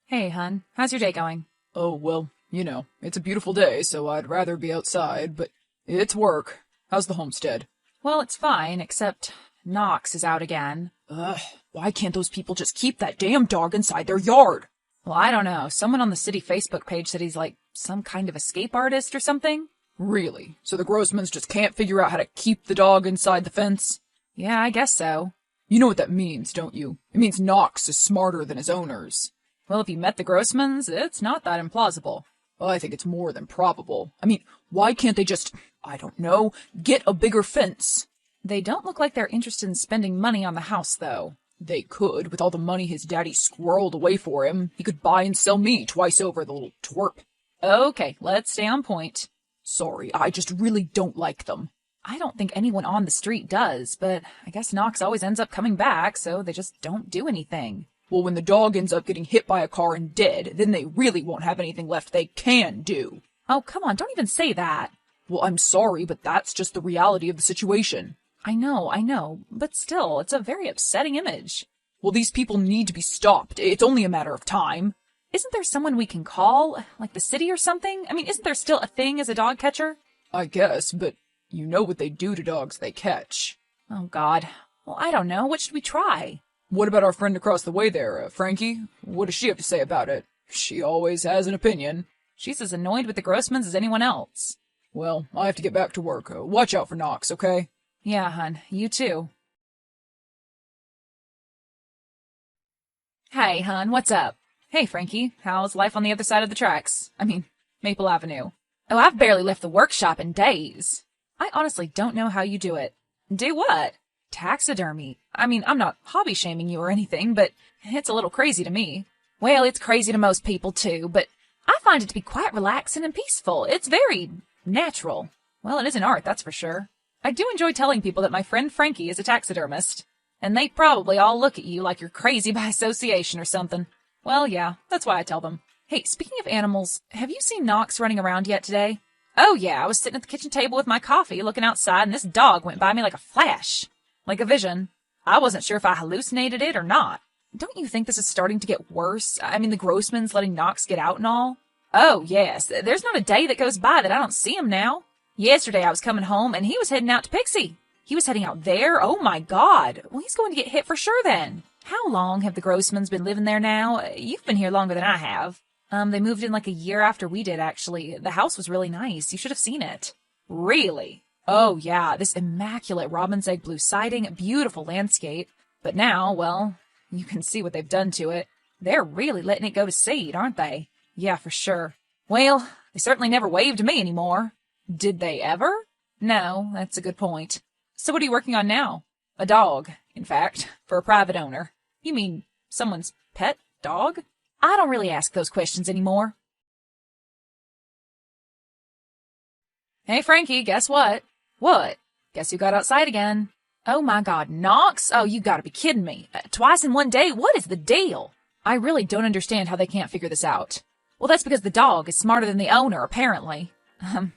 Hey, hun. How's your day going? Oh, well, it's a beautiful day, so I'd rather be outside, but it's work. How's the homestead? Well, it's fine, except Knox is out again. Ugh, why can't those people just keep that damn dog inside their yard? Well, I don't know. Someone on the city Facebook page said he's like some kind of escape artist or something. Really? So the Grossmans just can't figure out how to keep the dog inside the fence? Yeah, I guess so. You know what that means, don't you? It means Knox is smarter than his owners. Well, if you met the Grossmans, it's not that implausible. Well, I think it's more than probable. I mean, why can't they just, I don't know, get a bigger fence? They don't look like they're interested in spending money on the house, though. They could, with all the money his daddy squirreled away for him. He could buy and sell me twice over, the little twerp. Okay, let's stay on point. Sorry, I just really don't like them. I don't think anyone on the street does, but I guess Knox always ends up coming back, so they just don't do anything. Well, when the dog ends up getting hit by a car and dead, then they really won't have anything left they can do. Oh, come on, don't even say that. Well, I'm sorry, but that's just the reality of the situation. I know, but still, it's a very upsetting image. Well, these people need to be stopped. It's only a matter of time. Isn't there someone we can call? Like the city or something? I mean, isn't there still a thing as a dog catcher? I guess, but you know what they do to dogs they catch. Oh, God. Well, I don't know. What should we try? What about our friend across the way there, Frankie? What does she have to say about it? She always has an opinion. She's as annoyed with the Grossmans as anyone else. Well, I have to get back to work. Watch out for Knox, okay? Yeah, hun. You too. Hey, hun. What's up? Hey, Frankie. How's life on the other side of the tracks? I mean, Maple Avenue. Oh, I've barely left the workshop in days. I honestly don't know how you do it. Do what? Taxidermy. I mean, I'm not hobby shaming you or anything, but it's a little crazy to me. Well, it's crazy to most people too, but I find it to be quite relaxing and peaceful. It's very natural. Well, it isn't art, that's for sure. I do enjoy telling people that my friend Frankie is a taxidermist, and they probably all look at you like you're crazy by association or something. Well, yeah, that's why I tell them. Hey, speaking of animals, have you seen Knox running around yet today? Oh yeah, I was sitting at the kitchen table with my coffee looking outside, and this dog went by me like a flash. Like a vision. I wasn't sure if I hallucinated it or not. Don't you think this is starting to get worse? I mean, the Grossmans letting Knox get out and all? Oh, yes. There's not a day that goes by that I don't see him now. Yesterday I was coming home, and he was heading out to Pixie. He was heading out there? Oh, my God. Well, he's going to get hit for sure then. How long have the Grossmans been living there now? You've been here longer than I have. They moved in like a year after we did, actually. The house was really nice. You should have seen it. Really? Oh, yeah, this immaculate robin's egg blue siding, beautiful landscape. But now, well, you can see what they've done to it. They're really letting it go to seed, aren't they? Yeah, for sure. Well, they certainly never waved to me anymore. Did they ever? No, that's a good point. So what are you working on now? A dog, in fact, for a private owner. You mean someone's pet dog? I don't really ask those questions anymore. Hey, Frankie, guess what? What? Guess who got outside again? Oh my God, Knox? Oh, you gotta be kidding me. Twice in one day? What is the deal? I really don't understand how they can't figure this out. Well, that's because the dog is smarter than the owner, apparently.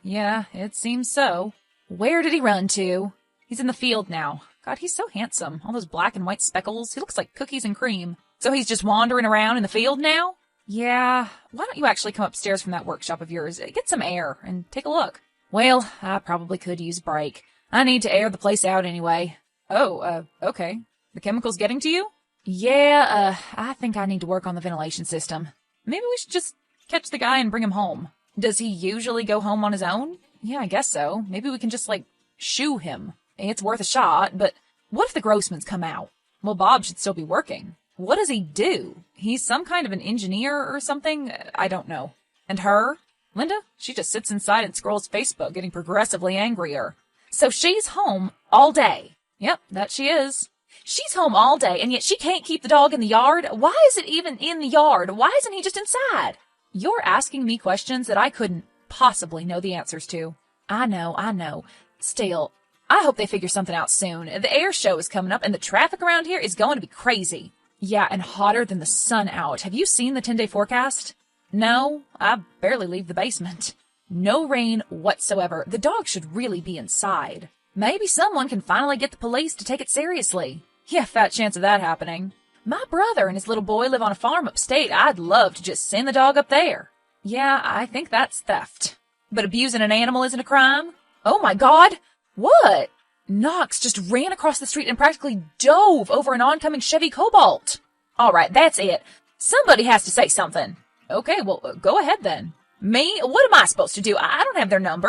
Yeah, it seems so. Where did he run to? He's in the field now. God, he's so handsome. All those black and white speckles. He looks like cookies and cream. So he's just wandering around in the field now? Yeah. Why don't you actually come upstairs from that workshop of yours, get some air, and take a look? Well, I probably could use a break. I need to air the place out anyway. Oh, okay. The chemicals getting to you? Yeah, I think I need to work on the ventilation system. Maybe we should just catch the guy and bring him home. Does he usually go home on his own? Yeah, I guess so. Maybe we can just, shoo him. It's worth a shot, but what if the Grossmans come out? Well, Bob should still be working. What does he do? He's some kind of an engineer or something? I don't know. And her? Linda? She just sits inside and scrolls Facebook, getting progressively angrier. So she's home all day. Yep, that she is. She's home all day, and yet she can't keep the dog in the yard? Why is it even in the yard? Why isn't he just inside? You're asking me questions that I couldn't possibly know the answers to. I know. Still, I hope they figure something out soon. The air show is coming up, and the traffic around here is going to be crazy. Yeah, and hotter than the sun out. Have you seen the 10-day forecast? No, I barely leave the basement. No rain whatsoever. The dog should really be inside. Maybe someone can finally get the police to take it seriously. Yeah, fat chance of that happening. My brother and his little boy live on a farm upstate. I'd love to just send the dog up there. Yeah, I think that's theft. But abusing an animal isn't a crime? Oh my God! What? Knox just ran across the street and practically dove over an oncoming Chevy Cobalt. All right, that's it. Somebody has to say something. Okay, well, go ahead then. Me? What am I supposed to do? I don't have their number.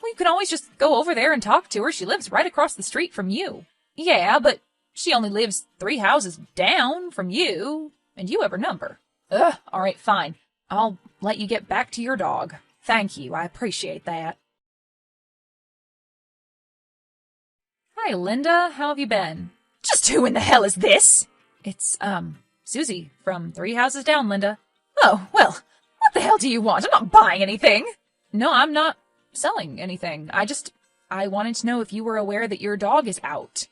Well, you can always just go over there and talk to her. She lives right across the street from you. Yeah, but she only lives 3 houses down from you, and you have her number. Ugh, all right, fine. I'll let you get back to your dog. Thank you, I appreciate that. Hi, Linda. How have you been? Just who in the hell is this? It's, Susie from 3 houses down, Linda. Oh, well, what the hell do you want? I'm not buying anything. No, I'm not selling anything. I wanted to know if you were aware that your dog is out.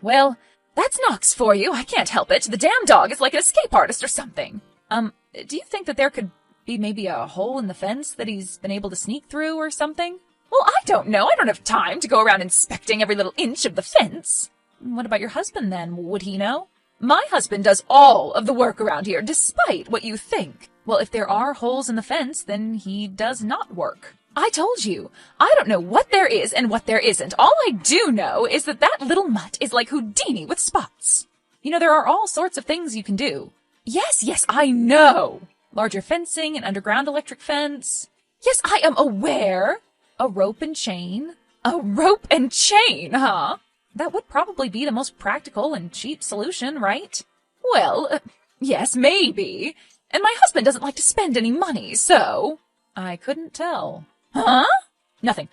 Well, that's Knox for you. I can't help it. The damn dog is like an escape artist or something. Do you think that there could be maybe a hole in the fence that he's been able to sneak through or something? Well, I don't know. I don't have time to go around inspecting every little inch of the fence. What about your husband, then? Would he know? My husband does all of the work around here, despite what you think. Well, if there are holes in the fence, then he does not work. I told you. I don't know what there is and what there isn't. All I do know is that that little mutt is like Houdini with spots. You know, there are all sorts of things you can do. Yes, I know. Larger fencing, an underground electric fence. Yes, I am aware. A rope and chain. A rope and chain, huh? That would probably be the most practical and cheap solution, right? Well, yes, maybe. And my husband doesn't like to spend any money, so... I couldn't tell. Huh? Nothing.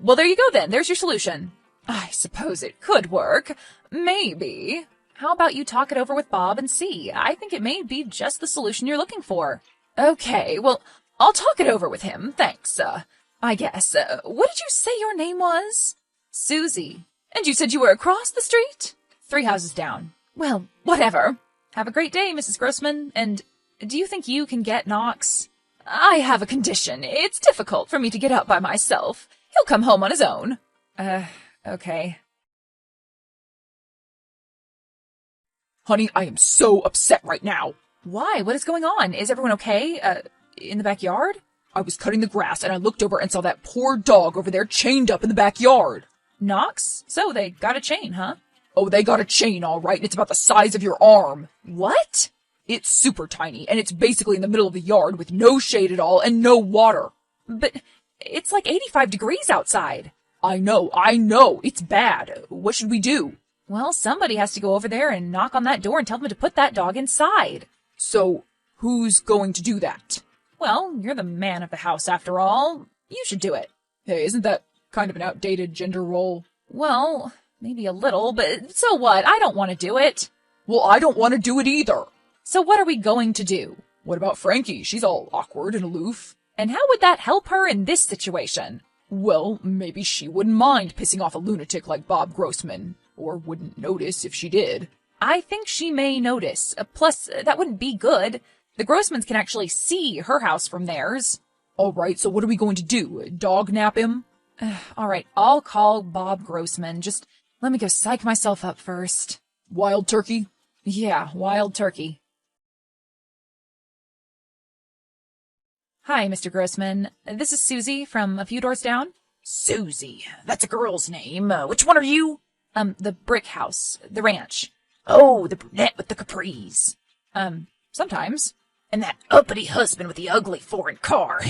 Well, there you go then. There's your solution. I suppose it could work. Maybe. How about you talk it over with Bob and see? I think it may be just the solution you're looking for. Okay, well, I'll talk it over with him. Thanks, I guess. What did you say your name was? Susie. And you said you were across the street? 3 houses down. Well, whatever. Have a great day, Mrs. Grossman. And do you think you can get Knox? I have a condition. It's difficult for me to get up by myself. He'll come home on his own. Okay. Honey, I am so upset right now. Why? What is going on? Is everyone okay? In the backyard? I was cutting the grass and I looked over and saw that poor dog over there chained up in the backyard. Knox? So they got a chain, huh? Oh, they got a chain, all right, and it's about the size of your arm. What? It's super tiny, and it's basically in the middle of the yard with no shade at all and no water. But it's like 85 degrees outside. I know. It's bad. What should we do? Well, somebody has to go over there and knock on that door and tell them to put that dog inside. So, who's going to do that? Well, you're the man of the house after all. You should do it. Hey, isn't that kind of an outdated gender role? Well, maybe a little, but so what? I don't want to do it. Well, I don't want to do it either. So what are we going to do? What about Frankie? She's all awkward and aloof. And how would that help her in this situation? Well, maybe she wouldn't mind pissing off a lunatic like Bob Grossman. Or wouldn't notice if she did. I think she may notice. Plus, that wouldn't be good. The Grossmans can actually see her house from theirs. All right, so what are we going to do? Dog nap him? All right, I'll call Bob Grossman. Just let me go psych myself up first. Wild turkey? Yeah, wild turkey. Hi, Mr. Grossman. This is Susie from a few doors down. Susie? That's a girl's name. Which one are you? The brick house. The ranch. Oh, the brunette with the capris. Sometimes. And that uppity husband with the ugly foreign car.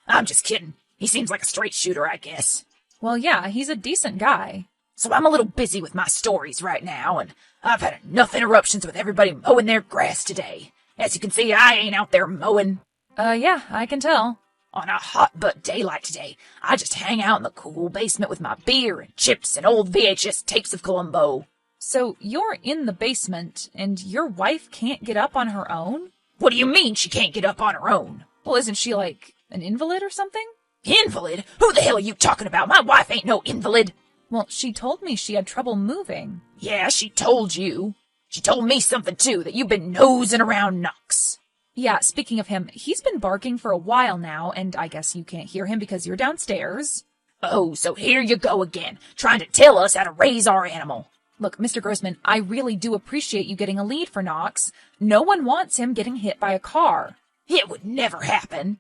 I'm just kidding. He seems like a straight shooter, I guess. Well, yeah, he's a decent guy. So I'm a little busy with my stories right now, and I've had enough interruptions with everybody mowing their grass today. As you can see, I ain't out there mowing. Yeah, I can tell. On a hot butt day like today, I just hang out in the cool basement with my beer and chips and old VHS tapes of Columbo. So you're in the basement, and your wife can't get up on her own? What do you mean she can't get up on her own? Well, isn't she, like, an invalid or something? Invalid? Who the hell are you talking about? My wife ain't no invalid. Well, she told me she had trouble moving. Yeah, she told you. She told me something, too, that you've been nosing around Knox. Yeah, speaking of him, he's been barking for a while now, and I guess you can't hear him because you're downstairs. Oh, so here you go again, trying to tell us how to raise our animal. Look, Mr. Grossman, I really do appreciate you getting a lead for Knox. No one wants him getting hit by a car. It would never happen.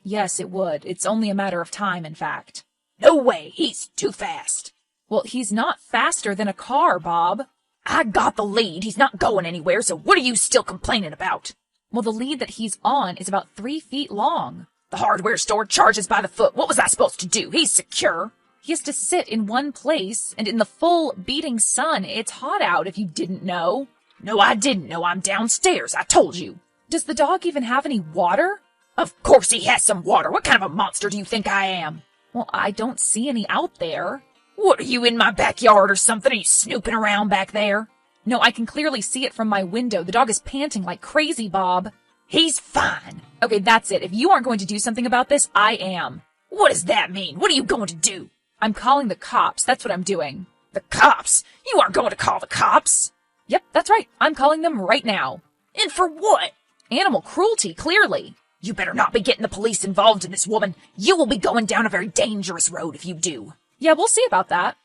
Yes, it would. It's only a matter of time, in fact. No way, he's too fast. Well, he's not faster than a car, Bob. I got the lead. He's not going anywhere, so what are you still complaining about? Well, the lead that he's on is about 3 feet long. The hardware store charges by the foot. What was I supposed to do? He's secure. He has to sit in one place, and in the full beating sun. It's hot out, if you didn't know. No, I didn't know. I'm downstairs. I told you. Does the dog even have any water? Of course he has some water. What kind of a monster do you think I am? Well, I don't see any out there. What, are you in my backyard or something? Are you snooping around back there? No, I can clearly see it from my window. The dog is panting like crazy, Bob. He's fine. Okay, that's it. If you aren't going to do something about this, I am. What does that mean? What are you going to do? I'm calling the cops. That's what I'm doing. The cops? You aren't going to call the cops. Yep, that's right. I'm calling them right now. And for what? Animal cruelty, clearly. You better not be getting the police involved in this, woman. You will be going down a very dangerous road if you do. Yeah, we'll see about that.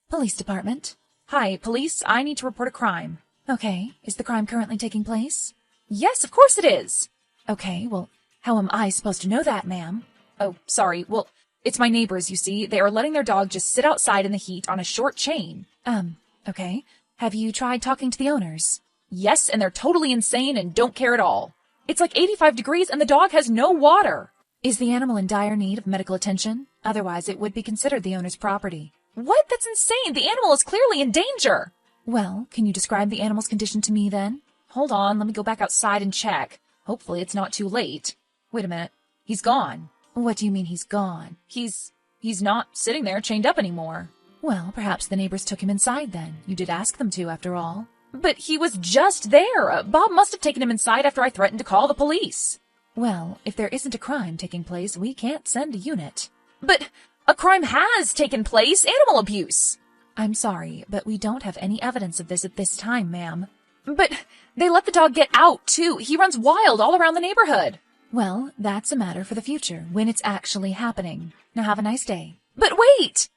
Police department. Hi, police. I need to report a crime. Okay, is the crime currently taking place? Yes, of course it is. Okay, well, how am I supposed to know that, ma'am? Oh, sorry. Well, it's my neighbors, you see. They are letting their dog just sit outside in the heat on a short chain. Okay. Have you tried talking to the owners? Yes, and they're totally insane and don't care at all. It's like 85 degrees and the dog has no water. Is the animal in dire need of medical attention? Otherwise, it would be considered the owner's property. What? That's insane. The animal is clearly in danger. Well, can you describe the animal's condition to me then? Hold on, let me go back outside and check. Hopefully it's not too late. Wait a minute. He's gone. What do you mean he's gone? He's not sitting there chained up anymore. Well, perhaps the neighbors took him inside then. You did ask them to, after all. But he was just there. Bob must have taken him inside after I threatened to call the police. Well, if there isn't a crime taking place, we can't send a unit. But a crime has taken place. Animal abuse. I'm sorry, but we don't have any evidence of this at this time, ma'am. But they let the dog get out, too. He runs wild all around the neighborhood. Well, that's a matter for the future, when it's actually happening. Now have a nice day. But wait!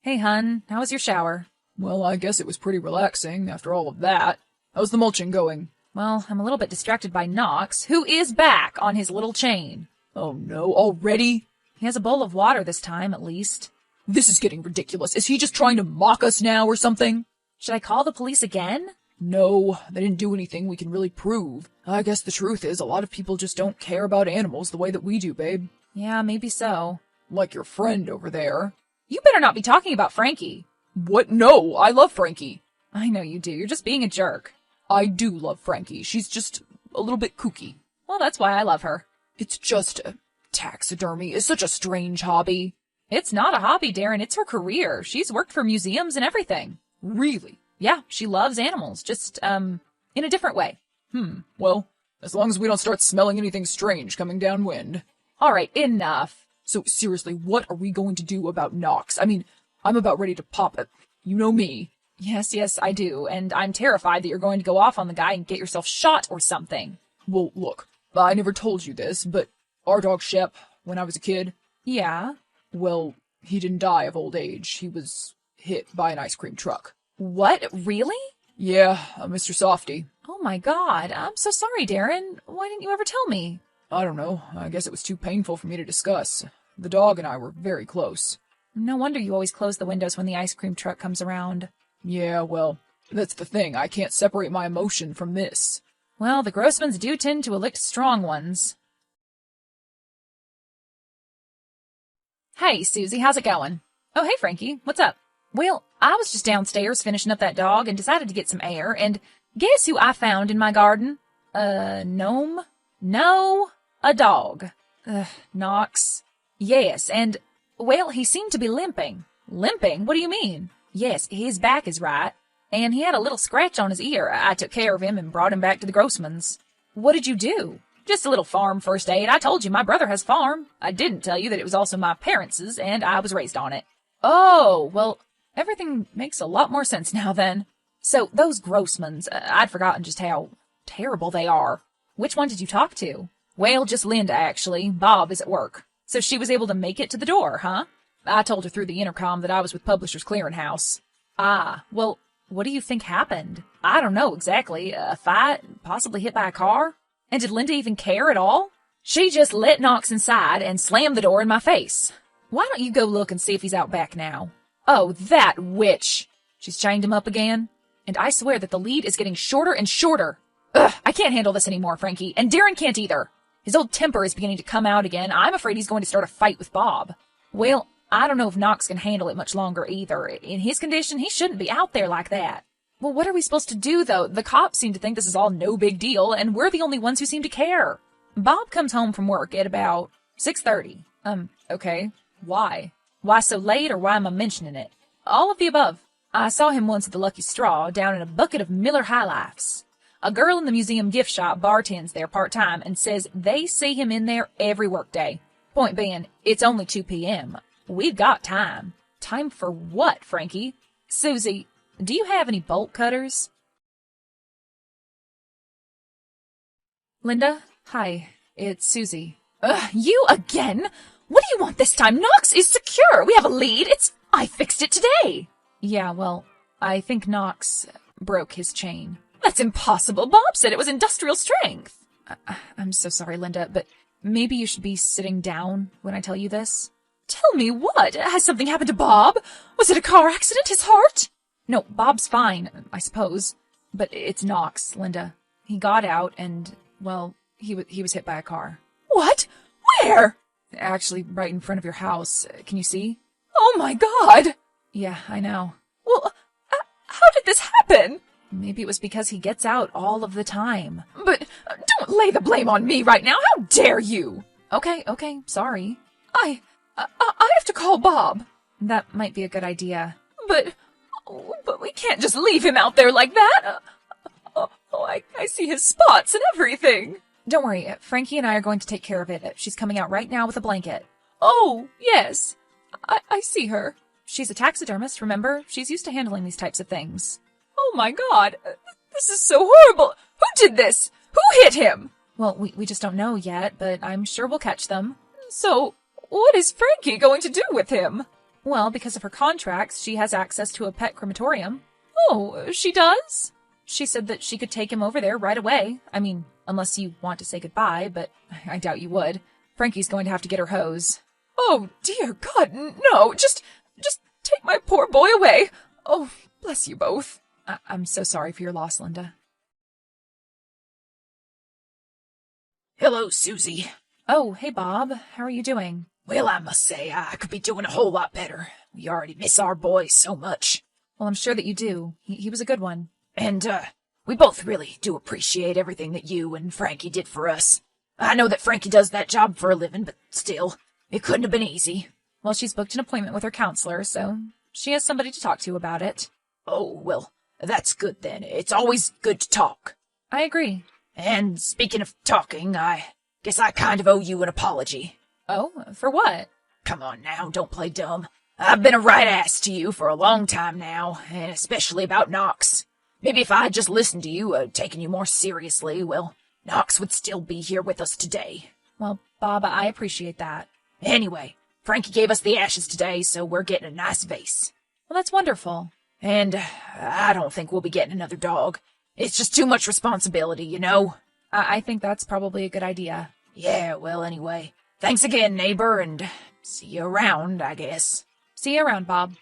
Hey, hun, how was your shower? Well, I guess it was pretty relaxing after all of that. How's the mulching going? Well, I'm a little bit distracted by Knox, who is back on his little chain. Oh no, already? He has a bowl of water this time, at least. This is getting ridiculous. Is he just trying to mock us now or something? Should I call the police again? No, they didn't do anything we can really prove. I guess the truth is a lot of people just don't care about animals the way that we do, babe. Yeah, maybe so. Like your friend over there. You better not be talking about Frankie. What? No, I love Frankie. I know you do. You're just being a jerk. I do love Frankie. She's just a little bit kooky. Well, that's why I love her. It's just taxidermy is such a strange hobby. It's not a hobby, Darren. It's her career. She's worked for museums and everything. Really? Yeah, she loves animals, just, in a different way. Well, as long as we don't start smelling anything strange coming downwind. All right, enough. So, seriously, what are we going to do about Knox? I mean, I'm about ready to pop it. You know me. Yes, I do, and I'm terrified that you're going to go off on the guy and get yourself shot or something. Well, look, I never told you this, but our dog Shep, when I was a kid... Yeah? Well, he didn't die of old age. He was hit by an ice cream truck. What? Really? Yeah, Mr. Softy. Oh my God, I'm so sorry, Darren. Why didn't you ever tell me? I don't know. I guess it was too painful for me to discuss. The dog and I were very close. No wonder you always close the windows when the ice cream truck comes around. Yeah, well, that's the thing. I can't separate my emotion from this. Well, the Grossmans do tend to elect strong ones. Hey, Susie, how's it going? Oh, hey, Frankie, what's up? Well, I was just downstairs finishing up that dog and decided to get some air, and guess who I found in my garden? A gnome? No, a dog. Knox. Yes, and, well, he seemed to be limping. Limping? What do you mean? Yes, his back is right, and he had a little scratch on his ear. I took care of him and brought him back to the Grossmans. What did you do? Just a little farm first aid. I told you my brother has a farm. I didn't tell you that it was also my parents's, and I was raised on it. Oh, well, everything makes a lot more sense now then. So, those Grossmans, I'd forgotten just how terrible they are. Which one did you talk to? Well, just Linda, actually. Bob is at work. So she was able to make it to the door, huh? I told her through the intercom that I was with Publishers Clearinghouse. Ah, well, what do you think happened? I don't know exactly. A fight? Possibly hit by a car? And did Linda even care at all? She just let Knox inside and slammed the door in my face. Why don't you go look and see if he's out back now? Oh, that witch! She's chained him up again. And I swear that the lead is getting shorter and shorter. Ugh, I can't handle this anymore, Frankie. And Darren can't either. His old temper is beginning to come out again. I'm afraid he's going to start a fight with Bob. Well, I don't know if Knox can handle it much longer either. In his condition, he shouldn't be out there like that. Well, what are we supposed to do, though? The cops seem to think this is all no big deal, and we're the only ones who seem to care. Bob comes home from work at about 6:30. Okay. Why? Why so late, or why am I mentioning it? All of the above. I saw him once at the Lucky Straw, down in a bucket of Miller High Lifes. A girl in the museum gift shop bartends there part-time and says they see him in there every workday. Point being, it's only 2 p.m. We've got time. Time for what, Frankie? Susie, do you have any bolt cutters? Linda? Hi, it's Susie. You again? What do you want this time? Knox is secure. We have a lead. I fixed it today. Yeah, well, I think Knox broke his chain. That's impossible. Bob said it was industrial strength. I'm so sorry, Linda, but maybe you should be sitting down when I tell you this. Tell me what? Has something happened to Bob? Was it a car accident? His heart? No, Bob's fine, I suppose. But it's Knox, Linda. He got out and, well, he was hit by a car. What? Where? Actually, right in front of your house. Can you see? Oh my God! Yeah, I know. Well, how did this happen? Maybe it was because he gets out all of the time. But don't lay the blame on me right now. How dare you? Okay, sorry. I have to call Bob. That might be a good idea. But we can't just leave him out there like that. I see his spots and everything. Don't worry, Frankie and I are going to take care of it. She's coming out right now with a blanket. Oh, yes. I see her. She's a taxidermist, remember? She's used to handling these types of things. Oh my God, this is so horrible. Who did this? Who hit him? Well, we just don't know yet, but I'm sure we'll catch them. So, what is Frankie going to do with him? Well, because of her contracts, she has access to a pet crematorium. Oh, she does? She said that she could take him over there right away. I mean, unless you want to say goodbye, but I doubt you would. Frankie's going to have to get her hose. Oh, dear God, no, just take my poor boy away. Oh, bless you both. I'm so sorry for your loss, Linda. Hello, Susie. Oh, hey, Bob. How are you doing? Well, I must say, I could be doing a whole lot better. We already miss our boy so much. Well, I'm sure that you do. He was a good one. And, we both really do appreciate everything that you and Frankie did for us. I know that Frankie does that job for a living, but still, it couldn't have been easy. Well, she's booked an appointment with her counselor, so she has somebody to talk to about it. Oh, well, that's good then. It's always good to talk. I agree. And speaking of talking, I guess I kind of owe you an apology. Oh, for what? Come on now, don't play dumb. I've been a right ass to you for a long time now, and especially about Knox. Maybe if I had just listened to you, taken you more seriously, well, Knox would still be here with us today. Well, Bob, I appreciate that. Anyway, Frankie gave us the ashes today, so we're getting a nice vase. Well, that's wonderful. And I don't think we'll be getting another dog. It's just too much responsibility, you know? I think that's probably a good idea. Yeah, well, anyway. Thanks again, neighbor, and see you around, I guess. See you around, Bob.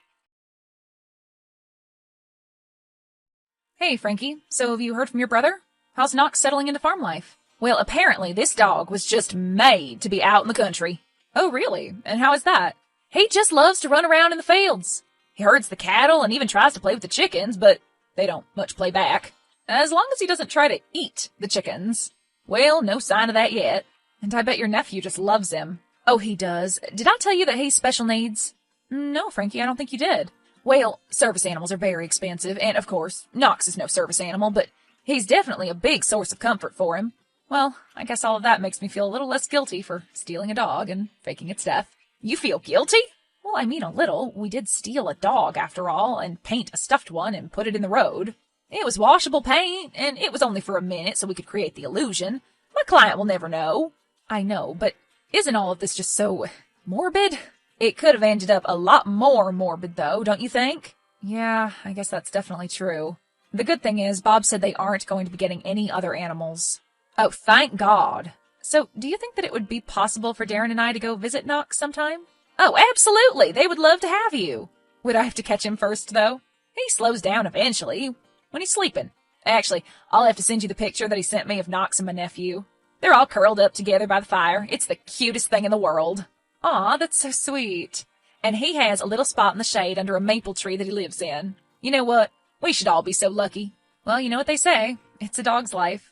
Hey, Frankie. So have you heard from your brother? How's Knox settling into farm life? Well, apparently this dog was just made to be out in the country. Oh, really? And how is that? He just loves to run around in the fields. He herds the cattle and even tries to play with the chickens, but they don't much play back. As long as he doesn't try to eat the chickens. Well, no sign of that yet. And I bet your nephew just loves him. Oh, he does. Did I tell you that he's special needs? No, Frankie, I don't think you did. Well, service animals are very expensive, and of course, Knox is no service animal, but he's definitely a big source of comfort for him. Well, I guess all of that makes me feel a little less guilty for stealing a dog and faking its death. You feel guilty? Well, I mean a little. We did steal a dog, after all, and paint a stuffed one and put it in the road. It was washable paint, and it was only for a minute so we could create the illusion. My client will never know. I know, but Isn't all of this just so morbid? It could have ended up a lot more morbid, though, don't you think? Yeah, I guess that's definitely true. The good thing is, Bob said they aren't going to be getting any other animals. Oh, thank God. So, do you think that it would be possible for Darren and I to go visit Knox sometime? Oh, absolutely! They would love to have you! Would I have to catch him first, though? He slows down eventually, when he's sleeping. Actually, I'll have to send you the picture that he sent me of Knox and my nephew. They're all curled up together by the fire. It's the cutest thing in the world. Aw, that's so sweet. And he has a little spot in the shade under a maple tree that he lives in. You know what? We should all be so lucky. Well, you know what they say. It's a dog's life.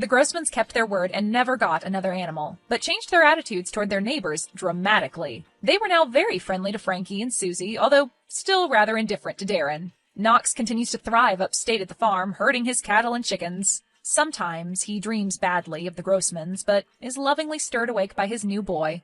The Grossmans kept their word and never got another animal, but changed their attitudes toward their neighbors dramatically. They were now very friendly to Frankie and Susie, although still rather indifferent to Darren. Knox continues to thrive upstate at the farm, herding his cattle and chickens. Sometimes he dreams badly of the Grossmans, but is lovingly stirred awake by his new boy.